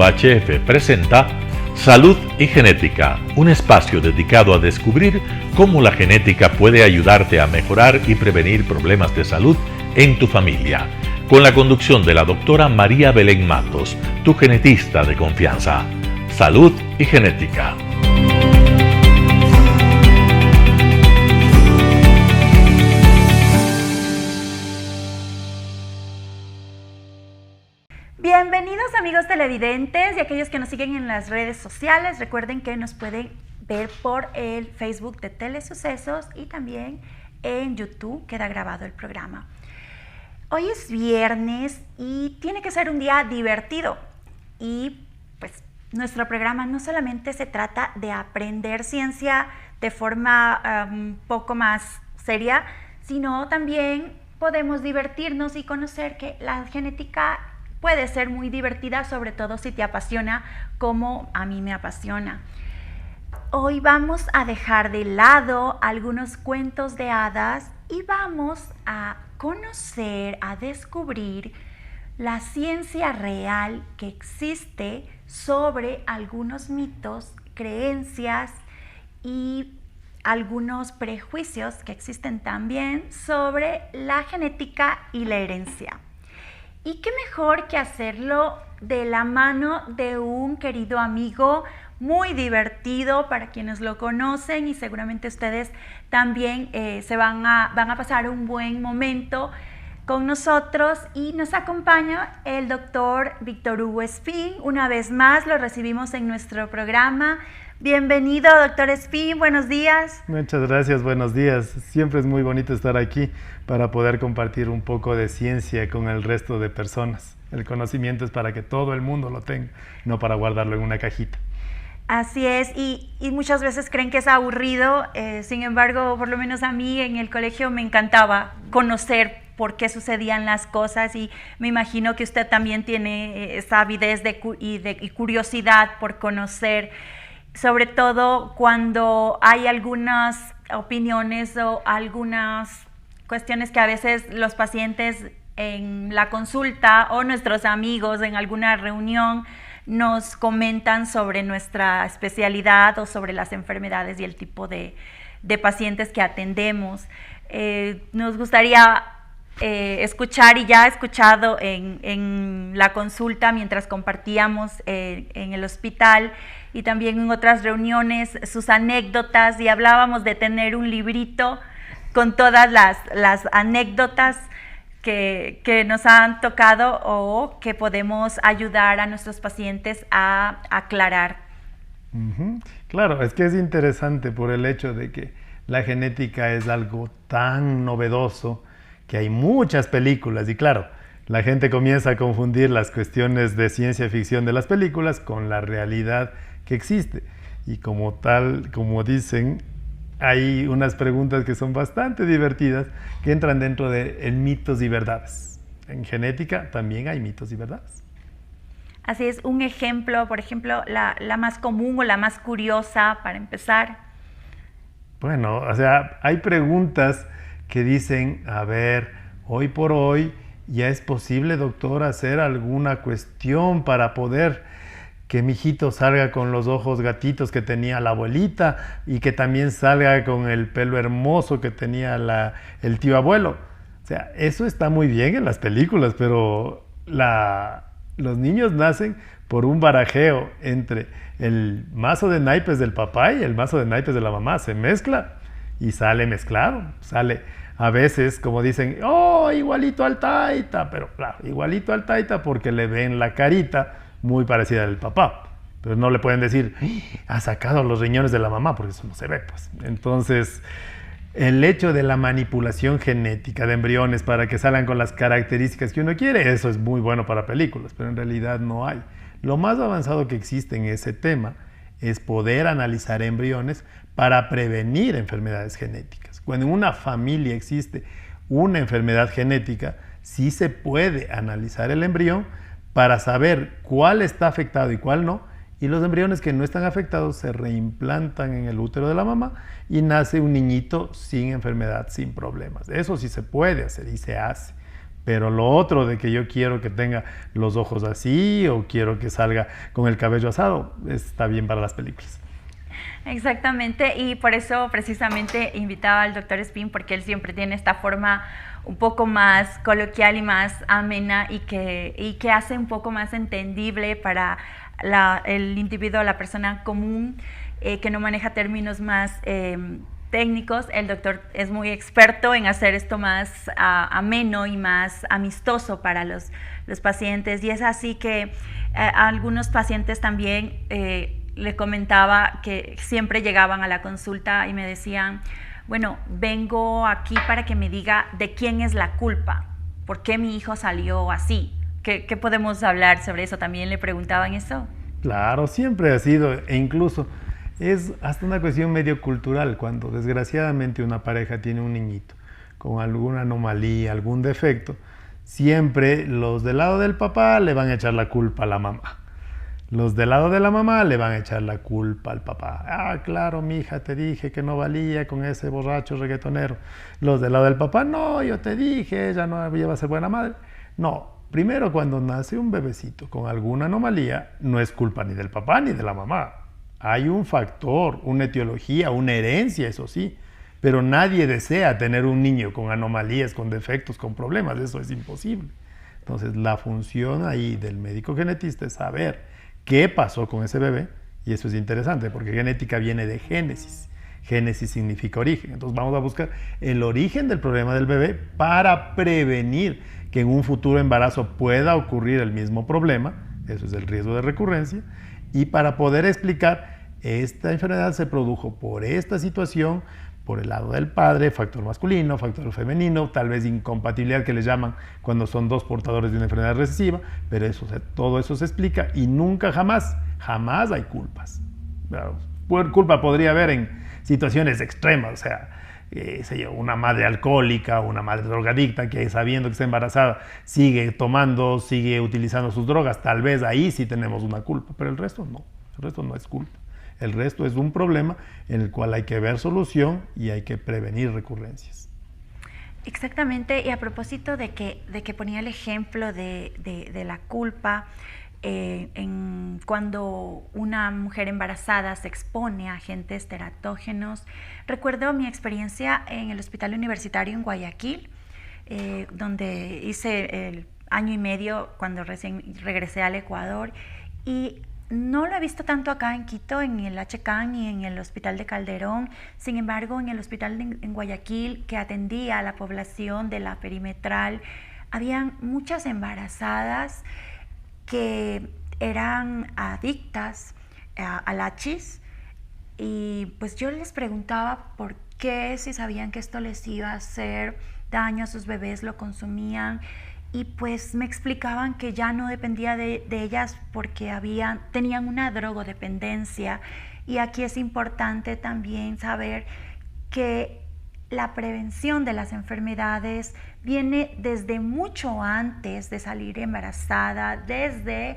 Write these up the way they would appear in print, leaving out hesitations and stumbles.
HF presenta Salud y Genética, un espacio dedicado a descubrir cómo la genética puede ayudarte a mejorar y prevenir problemas de salud en tu familia, con la conducción de la doctora María Belén Matos, tu genetista de confianza. Salud y Genética. Bienvenidos amigos televidentes y aquellos que nos siguen en las redes sociales. Recuerden que nos pueden ver por el Facebook de Telesucesos y también en YouTube queda grabado el programa. Hoy es viernes y tiene que ser un día divertido y pues nuestro programa no solamente se trata de aprender ciencia de forma un poco más seria, sino también podemos divertirnos y conocer que la genética puede ser muy divertida, sobre todo si te apasiona como a mí me apasiona. Hoy vamos a dejar de lado algunos cuentos de hadas y vamos a conocer, a descubrir la ciencia real que existe sobre algunos mitos, creencias y algunos prejuicios que existen también sobre la genética y la herencia. Y qué mejor que hacerlo de la mano de un querido amigo muy divertido para quienes lo conocen y seguramente ustedes también van a pasar un buen momento con nosotros y nos acompaña el doctor Víctor Hugo Espín. Una vez más lo recibimos en nuestro programa. Bienvenido, doctor Espín, buenos días. Muchas gracias, buenos días. Siempre es muy bonito estar aquí para poder compartir un poco de ciencia con el resto de personas. El conocimiento es para que todo el mundo lo tenga, no para guardarlo en una cajita. Así es, y muchas veces creen que es aburrido, sin embargo, por lo menos a mí en el colegio me encantaba conocer por qué sucedían las cosas y me imagino que usted también tiene esa avidez y curiosidad por conocer, sobre todo cuando hay algunas opiniones o algunas cuestiones que a veces los pacientes en la consulta o nuestros amigos en alguna reunión nos comentan sobre nuestra especialidad o sobre las enfermedades y el tipo de pacientes que atendemos. Nos gustaría escuchar, y ya he escuchado en la consulta mientras compartíamos en el hospital y también en otras reuniones sus anécdotas, y hablábamos de tener un librito con todas las anécdotas que nos han tocado o que podemos ayudar a nuestros pacientes a aclarar. Claro, es que es interesante por el hecho de que la genética es algo tan novedoso que hay muchas películas y claro, la gente comienza a confundir las cuestiones de ciencia ficción de las películas con la realidad que existe. Y como tal, como dicen, hay unas preguntas que son bastante divertidas que entran dentro de mitos y verdades. En genética también hay mitos y verdades. Así es, un ejemplo, por ejemplo, la más común o la más curiosa para empezar. Bueno, o sea, hay preguntas que dicen, a ver, hoy por hoy ya es posible, doctor, hacer alguna cuestión para poder que mi hijito salga con los ojos gatitos que tenía la abuelita y que también salga con el pelo hermoso que tenía el tío abuelo. O sea, eso está muy bien en las películas, pero los niños nacen por un barajeo entre el mazo de naipes del papá y el mazo de naipes de la mamá. Se mezcla y sale mezclado. Sale a veces, como dicen, oh, igualito al taita, pero claro, igualito al taita porque le ven la carita muy parecida al papá, pero no le pueden decir, ha sacado los riñones de la mamá, porque eso no se ve, pues. Entonces, el hecho de la manipulación genética de embriones para que salgan con las características que uno quiere, eso es muy bueno para películas, pero en realidad no hay. Lo más avanzado que existe en ese tema es poder analizar embriones para prevenir enfermedades genéticas. Cuando en una familia existe una enfermedad genética, sí se puede analizar el embrión para saber cuál está afectado y cuál no, y los embriones que no están afectados se reimplantan en el útero de la mamá y nace un niñito sin enfermedad, sin problemas. Eso sí se puede hacer y se hace. Pero lo otro de que yo quiero que tenga los ojos así o quiero que salga con el cabello asado, está bien para las películas. Exactamente, y por eso precisamente invitaba al doctor Espín, porque él siempre tiene esta forma un poco más coloquial y más amena y que hace un poco más entendible para el individuo, la persona común, que no maneja términos más técnicos. El doctor es muy experto en hacer esto más ameno y más amistoso para los pacientes, y es así que a algunos pacientes también le comentaba que siempre llegaban a la consulta y me decían, bueno, vengo aquí para que me diga de quién es la culpa, por qué mi hijo salió así. ¿Qué podemos hablar sobre eso? ¿También le preguntaban eso? Claro, siempre ha sido, e incluso es hasta una cuestión medio cultural, cuando desgraciadamente una pareja tiene un niñito con alguna anomalía, algún defecto, siempre los del lado del papá le van a echar la culpa a la mamá. Los del lado de la mamá le van a echar la culpa al papá. Ah, claro, mija, te dije que no valía con ese borracho reggaetonero. Los del lado del papá, no, yo te dije, ella no iba a ser buena madre. No, primero cuando nace un bebecito con alguna anomalía, no es culpa ni del papá ni de la mamá. Hay un factor, una etiología, una herencia, eso sí. Pero nadie desea tener un niño con anomalías, con defectos, con problemas. Eso es imposible. Entonces, la función ahí del médico genetista es saber qué pasó con ese bebé, y eso es interesante porque genética viene de génesis. Génesis significa origen. Entonces vamos a buscar el origen del problema del bebé para prevenir que en un futuro embarazo pueda ocurrir el mismo problema, eso es el riesgo de recurrencia, y para poder explicar esta enfermedad se produjo por esta situación, por el lado del padre, factor masculino, factor femenino, tal vez incompatibilidad que le llaman cuando son dos portadores de una enfermedad recesiva, pero eso, todo eso se explica y nunca jamás hay culpas. Culpa podría haber en situaciones extremas, o sea, una madre alcohólica, una madre drogadicta que sabiendo que está embarazada sigue tomando, sigue utilizando sus drogas, tal vez ahí sí tenemos una culpa, pero el resto no es culpa. El resto es un problema en el cual hay que ver solución y hay que prevenir recurrencias. Exactamente, y a propósito de que ponía el ejemplo de la culpa, cuando una mujer embarazada se expone a agentes teratógenos, recuerdo mi experiencia en el Hospital Universitario en Guayaquil, donde hice el año y medio cuando recién regresé al Ecuador, y no lo he visto tanto acá en Quito, en el HCAN y en el Hospital de Calderón. Sin embargo, en el hospital en Guayaquil, que atendía a la población de la perimetral, habían muchas embarazadas que eran adictas al hachís, y pues yo les preguntaba por qué, si sabían que esto les iba a hacer daño a sus bebés, lo consumían. Y pues me explicaban que ya no dependía de ellas porque tenían una drogodependencia. Y aquí es importante también saber que la prevención de las enfermedades viene desde mucho antes de salir embarazada, desde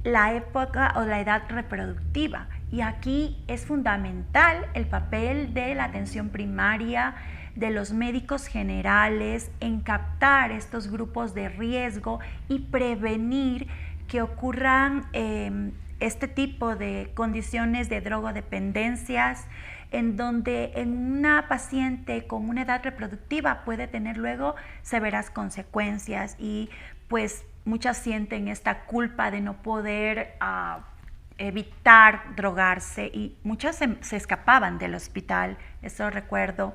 la época o la edad reproductiva. Y aquí es fundamental el papel de la atención primaria, de los médicos generales en captar estos grupos de riesgo y prevenir que ocurran este tipo de condiciones de drogodependencias, en donde en una paciente con una edad reproductiva puede tener luego severas consecuencias, y pues muchas sienten esta culpa de no poder evitar drogarse, y muchas se escapaban del hospital, eso recuerdo.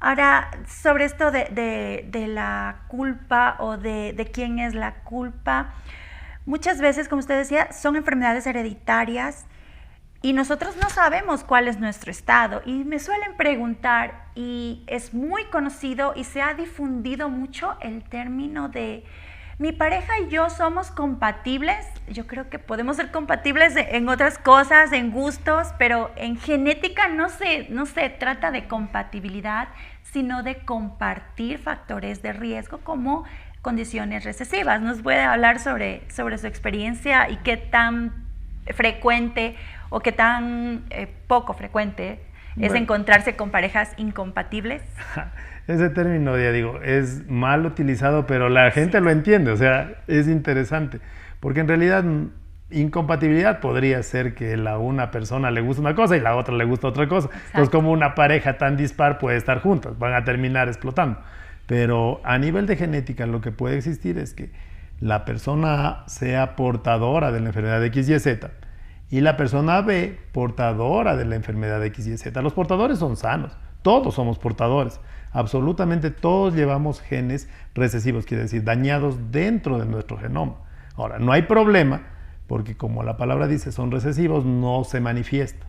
Ahora, sobre esto de la culpa o de quién es la culpa, muchas veces, como usted decía, son enfermedades hereditarias y nosotros no sabemos cuál es nuestro estado. Y me suelen preguntar, y es muy conocido y se ha difundido mucho el término de mi pareja y yo somos compatibles. Yo creo que podemos ser compatibles en otras cosas, en gustos, pero en genética no se trata de compatibilidad, sino de compartir factores de riesgo como condiciones recesivas. ¿Nos puede hablar sobre su experiencia y qué tan frecuente o qué tan poco frecuente ¿Es encontrarse con parejas incompatibles? Ese término, ya digo, es mal utilizado, pero la gente lo entiende, o sea, es interesante, porque en realidad incompatibilidad podría ser que a una persona le gusta una cosa y la otra le gusta otra cosa. Exacto. Entonces, como una pareja tan dispar puede estar juntas, van a terminar explotando. Pero a nivel de genética, lo que puede existir es que la persona A sea portadora de la enfermedad X y Z y la persona B portadora de la enfermedad X y Z. Los portadores son sanos, todos somos portadores. Absolutamente todos llevamos genes recesivos, quiere decir dañados dentro de nuestro genoma. Ahora, no hay problema, porque como la palabra dice, son recesivos, no se manifiesta.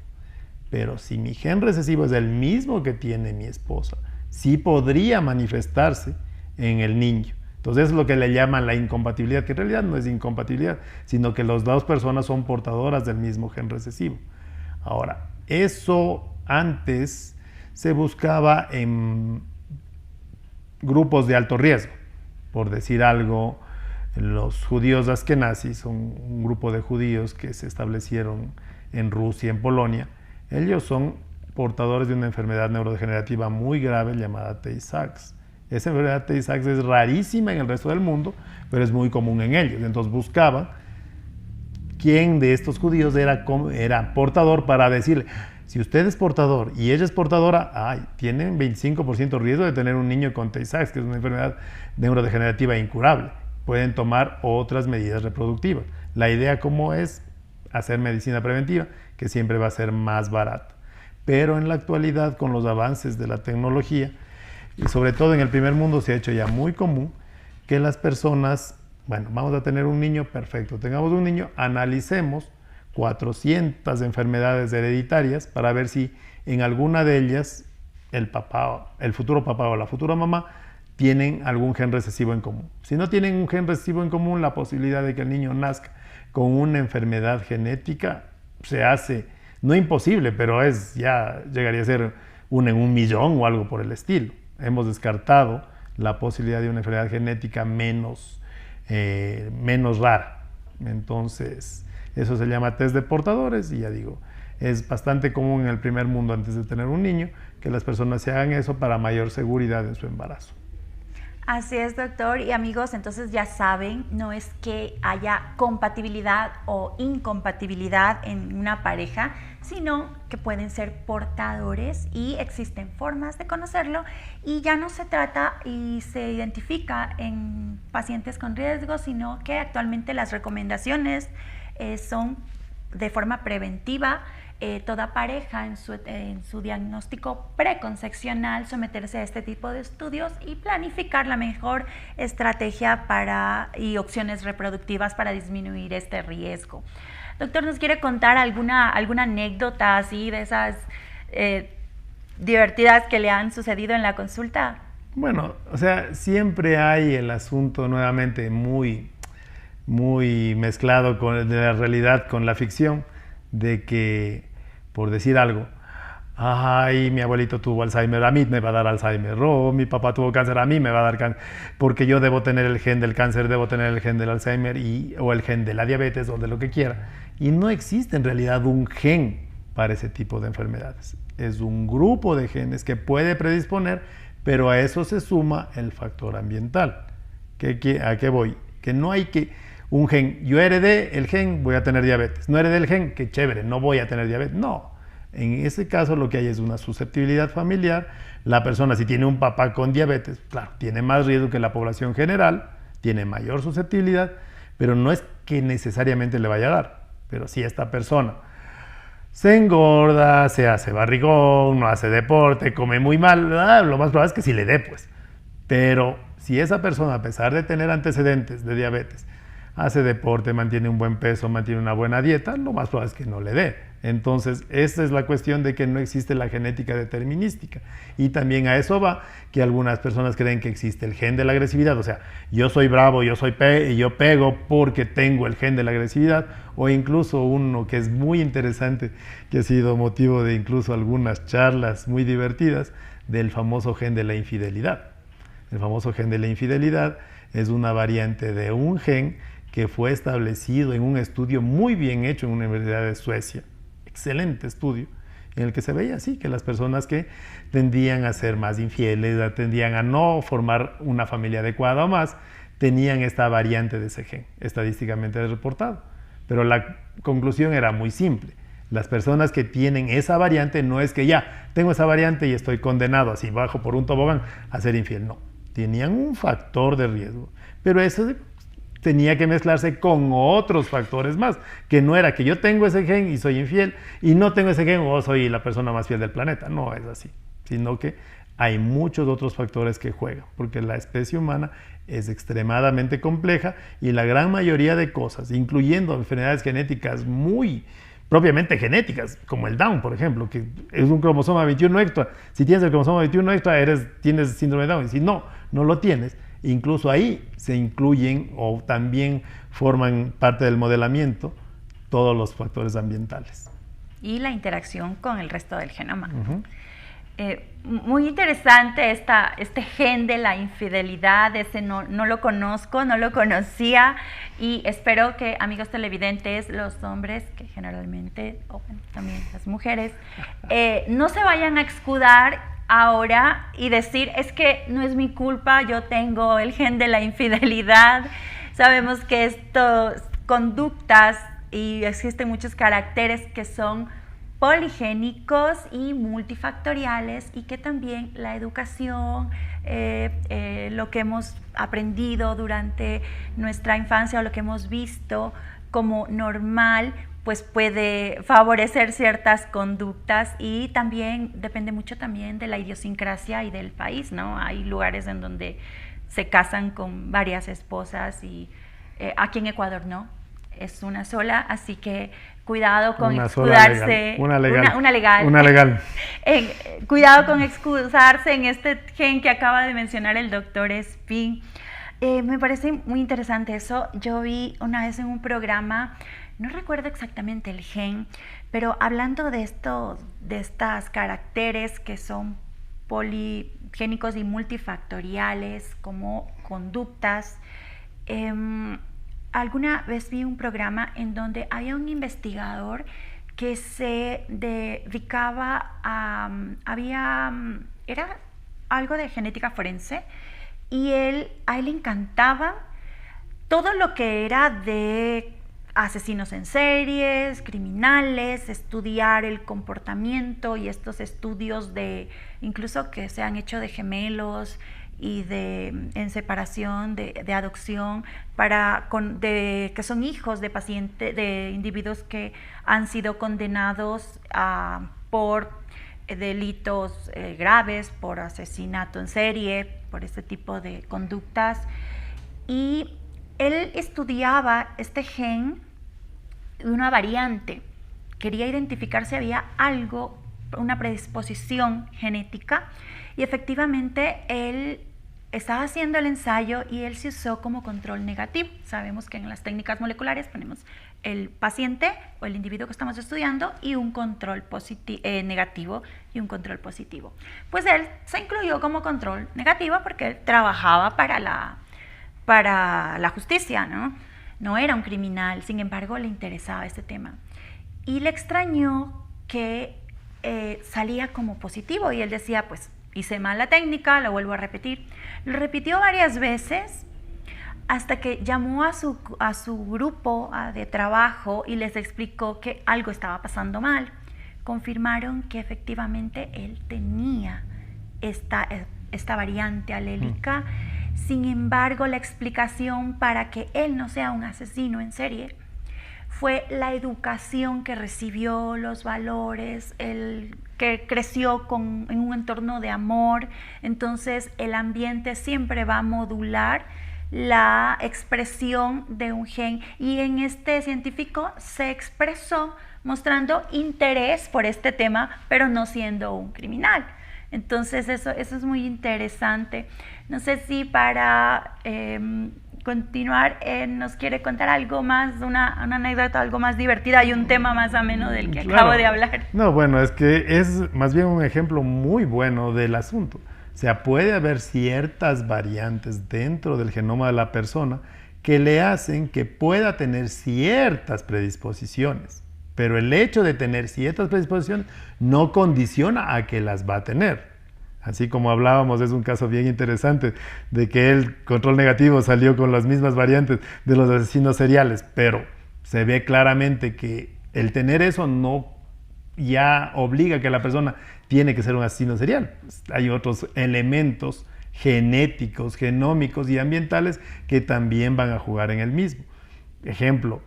Pero si mi gen recesivo es el mismo que tiene mi esposa, sí podría manifestarse en el niño. Entonces es lo que le llaman la incompatibilidad, que en realidad no es incompatibilidad, sino que las dos personas son portadoras del mismo gen recesivo. Ahora, eso antes se buscaba en grupos de alto riesgo. Por decir algo, los judíos askenazis son un grupo de judíos que se establecieron en Rusia y en Polonia. Ellos son portadores de una enfermedad neurodegenerativa muy grave llamada Tay-Sachs. Esa enfermedad Tay-Sachs es rarísima en el resto del mundo, pero es muy común en ellos. Entonces buscaban quién de estos judíos era portador para decirle, si usted es portador y ella es portadora, tienen 25% riesgo de tener un niño con Tay-Sachs, que es una enfermedad neurodegenerativa incurable. Pueden tomar otras medidas reproductivas. La idea como es hacer medicina preventiva, que siempre va a ser más barato. Pero en la actualidad, con los avances de la tecnología, y sobre todo en el primer mundo se ha hecho ya muy común que las personas, bueno, vamos a tener un niño, perfecto, tengamos un niño, analicemos 400 enfermedades hereditarias para ver si en alguna de ellas el futuro papá o la futura mamá tienen algún gen recesivo en común. Si no tienen un gen recesivo en común, la posibilidad de que el niño nazca con una enfermedad genética se hace, no imposible, pero ya llegaría a ser una en 1.000.000 o algo por el estilo. Hemos descartado la posibilidad de una enfermedad genética menos rara. Entonces, eso se llama test de portadores y ya digo, es bastante común en el primer mundo antes de tener un niño que las personas se hagan eso para mayor seguridad en su embarazo. Así es, doctor. Y amigos, entonces ya saben, no es que haya compatibilidad o incompatibilidad en una pareja, sino que pueden ser portadores y existen formas de conocerlo y ya no se trata y se identifica en pacientes con riesgo, sino que actualmente las recomendaciones son de forma preventiva. Toda pareja en su diagnóstico preconcepcional someterse a este tipo de estudios y planificar la mejor estrategia y opciones reproductivas para disminuir este riesgo. Doctor, ¿nos quiere contar alguna anécdota así de esas divertidas que le han sucedido en la consulta? Bueno, o sea, siempre hay el asunto nuevamente muy mezclado de la realidad con la ficción, de que por decir algo, mi abuelito tuvo Alzheimer, a mí me va a dar Alzheimer, o mi papá tuvo cáncer, a mí me va a dar cáncer, porque yo debo tener el gen del cáncer, debo tener el gen del Alzheimer o el gen de la diabetes o de lo que quiera. Y no existe en realidad un gen para ese tipo de enfermedades. Es un grupo de genes que puede predisponer, pero a eso se suma el factor ambiental. ¿A qué voy? Que no hay un gen, yo heredé el gen, voy a tener diabetes. No heredé el gen, qué chévere, no voy a tener diabetes. No, en ese caso lo que hay es una susceptibilidad familiar. La persona, si tiene un papá con diabetes, claro, tiene más riesgo que la población general, tiene mayor susceptibilidad, pero no es que necesariamente le vaya a dar. Pero si esta persona se engorda, se hace barrigón, no hace deporte, come muy mal, lo más probable es que sí le dé, pues. Pero si esa persona, a pesar de tener antecedentes de diabetes, hace deporte, mantiene un buen peso, mantiene una buena dieta, lo más probable es que no le dé. Entonces, esta es la cuestión de que no existe la genética determinística. Y también a eso va que algunas personas creen que existe el gen de la agresividad. O sea, yo soy bravo, yo pego porque tengo el gen de la agresividad. O incluso uno que es muy interesante, que ha sido motivo de incluso algunas charlas muy divertidas, del famoso gen de la infidelidad. El famoso gen de la infidelidad es una variante de un gen que fue establecido en un estudio muy bien hecho en una universidad de Suecia, excelente estudio, en el que se veía así, que las personas que tendían a ser más infieles, tendían a no formar una familia adecuada o más, tenían esta variante de ese gen, estadísticamente reportado. Pero la conclusión era muy simple. Las personas que tienen esa variante no es que ya tengo esa variante y estoy condenado así bajo por un tobogán a ser infiel, no. Tenían un factor de riesgo, pero eso tenía que mezclarse con otros factores más, que no era que yo tengo ese gen y soy infiel y no tengo ese gen o soy la persona más fiel del planeta, no es así, sino que hay muchos otros factores que juegan, porque la especie humana es extremadamente compleja y la gran mayoría de cosas, incluyendo enfermedades genéticas muy propiamente genéticas, como el Down, por ejemplo, que es un cromosoma 21 extra. Si tienes el cromosoma 21 extra, tienes síndrome de Down. Y si no lo tienes. Incluso ahí se incluyen o también forman parte del modelamiento todos los factores ambientales. Y la interacción con el resto del genoma. Muy interesante este gen de la infidelidad, ese no lo conozco, no lo conocía, y espero que, amigos televidentes, los hombres, que generalmente, o bueno, también las mujeres, no se vayan a escudar ahora y decir, es que no es mi culpa, yo tengo el gen de la infidelidad. Sabemos que estas conductas, y existen muchos caracteres que son poligénicos y multifactoriales, y que también la educación, lo que hemos aprendido durante nuestra infancia o lo que hemos visto como normal, pues puede favorecer ciertas conductas, y también depende mucho también de la idiosincrasia y del país, ¿no? Hay lugares en donde se casan con varias esposas y aquí en Ecuador no, es una sola, así que cuidado con excusarse. Una legal. Una legal. Cuidado con excusarse en este gen que acaba de mencionar el doctor Espín. Me parece muy interesante eso. Yo vi una vez en un programa, no recuerdo exactamente el gen, pero hablando de estos caracteres que son poligénicos y multifactoriales como conductas. Alguna vez vi un programa en donde había un investigador que se dedicaba a... era algo de genética forense, y a él le encantaba todo lo que era de asesinos en series, criminales, estudiar el comportamiento y estos estudios incluso que se han hecho de gemelos y en separación, de adopción, que son hijos de individuos que han sido condenados por delitos graves, por asesinato en serie, por este tipo de conductas. Y él estudiaba este gen, una variante, quería identificar si había algo, una predisposición genética, y efectivamente él estaba haciendo el ensayo y él se usó como control negativo. Sabemos que en las técnicas moleculares ponemos el paciente o el individuo que estamos estudiando y un control negativo y un control positivo. Pues él se incluyó como control negativo porque él trabajaba para la justicia, ¿no? No era un criminal, sin embargo le interesaba este tema. Y le extrañó que salía como positivo, y él decía, pues hice mal la técnica, lo vuelvo a repetir. Lo repitió varias veces hasta que llamó a su grupo de trabajo y les explicó que algo estaba pasando mal. Confirmaron que efectivamente él tenía esta variante alélica. Sin embargo, la explicación para que él no sea un asesino en serie fue la educación que recibió, los valores, que creció en un entorno de amor. Entonces el ambiente siempre va a modular la expresión de un gen, y en este científico se expresó mostrando interés por este tema, pero no siendo un criminal. Entonces eso es muy interesante. No sé si para continuar nos quiere contar algo más, una anécdota algo más divertida y un tema más ameno del que acabo de hablar. No, bueno, es que es más bien un ejemplo muy bueno del asunto. O sea, puede haber ciertas variantes dentro del genoma de la persona que le hacen que pueda tener ciertas predisposiciones, pero el hecho de tener ciertas predisposiciones no condiciona a que las va a tener. Así como hablábamos, es un caso bien interesante de que el control negativo salió con las mismas variantes de los asesinos seriales, pero se ve claramente que el tener eso no ya obliga a que la persona tiene que ser un asesino serial. Hay otros elementos genéticos, genómicos y ambientales que también van a jugar en el mismo. Ejemplo,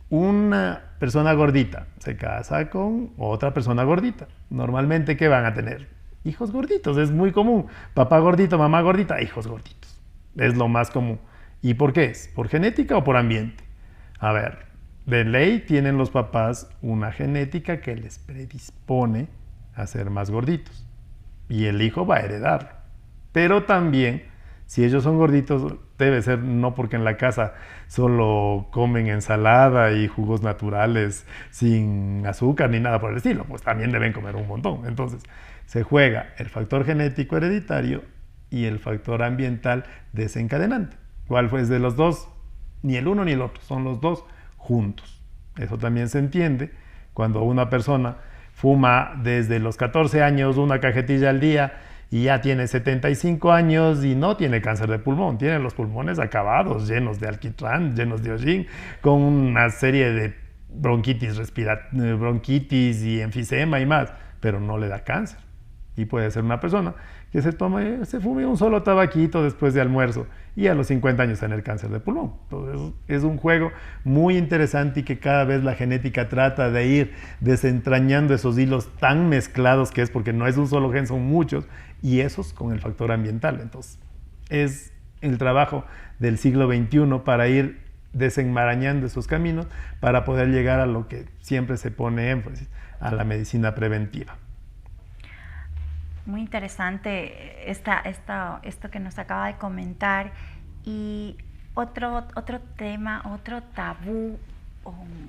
una persona gordita se casa con otra persona gordita. Normalmente, ¿qué van a tener? Hijos gorditos, es muy común. Papá gordito, mamá gordita, hijos gorditos. Es lo más común. ¿Y por qué es? ¿Por genética o por ambiente? A ver, de ley tienen los papás una genética que les predispone a ser más gorditos. Y el hijo va a heredarlo. Pero también, si ellos son gorditos, debe ser no porque en la casa solo comen ensalada y jugos naturales sin azúcar ni nada por el estilo, pues también deben comer un montón. Entonces, se juega el factor genético hereditario y el factor ambiental desencadenante. ¿Cuál fue de los dos? Ni el uno ni el otro, son los dos juntos. Eso también se entiende cuando una persona fuma desde los 14 años una cajetilla al día y ya tiene 75 años y no tiene cáncer de pulmón, tiene los pulmones acabados, llenos de alquitrán, llenos de hollín, con una serie de bronquitis y enfisema y más, pero no le da cáncer. Y puede ser una persona que se fume un solo tabaquito después de almuerzo y a los 50 años tener cáncer de pulmón. Entonces es un juego muy interesante y que cada vez la genética trata de ir desentrañando esos hilos tan mezclados que es, porque no es un solo gen, son muchos, y esos con el factor ambiental. Entonces es el trabajo del siglo XXI para ir desenmarañando esos caminos para poder llegar a lo que siempre se pone énfasis, a la medicina preventiva. Muy interesante esto que nos acaba de comentar. Y otro tema, otro tabú,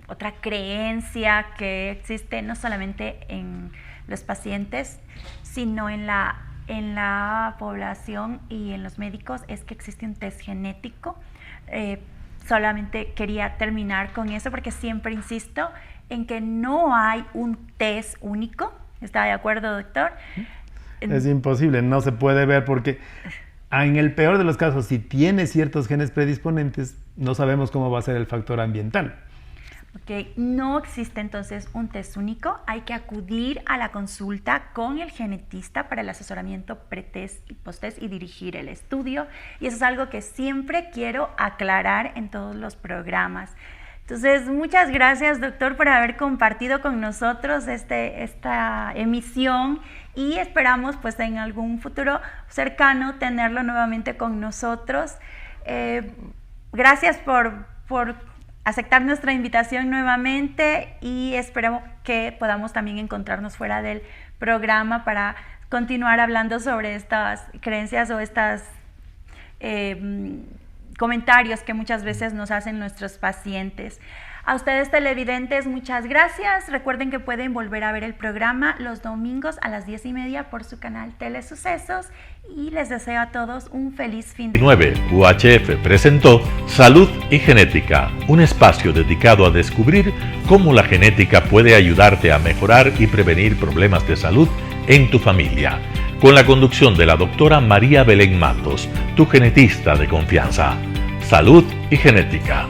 otra creencia que existe no solamente en los pacientes, sino en la población y en los médicos, es que existe un test genético. Solamente quería terminar con eso porque siempre insisto en que no hay un test único. ¿Está de acuerdo, doctor? Es imposible, no se puede ver porque en el peor de los casos, si tiene ciertos genes predisponentes, no sabemos cómo va a ser el factor ambiental. Ok, no existe entonces un test único, hay que acudir a la consulta con el genetista para el asesoramiento pretest y posttest y dirigir el estudio, y eso es algo que siempre quiero aclarar en todos los programas. Entonces, muchas gracias, doctor, por haber compartido con nosotros esta emisión, y esperamos pues en algún futuro cercano tenerlo nuevamente con nosotros. Gracias por aceptar nuestra invitación nuevamente, y esperamos que podamos también encontrarnos fuera del programa para continuar hablando sobre estas creencias o estas comentarios que muchas veces nos hacen nuestros pacientes. A ustedes televidentes, muchas gracias. Recuerden que pueden volver a ver el programa los domingos a las 10:30 por su canal Telesucesos, y les deseo a todos un feliz fin de semana. 9 UHF presentó Salud y Genética, un espacio dedicado a descubrir cómo la genética puede ayudarte a mejorar y prevenir problemas de salud en tu familia, con la conducción de la doctora María Belén Matos, tu genetista de confianza. Salud y Genética.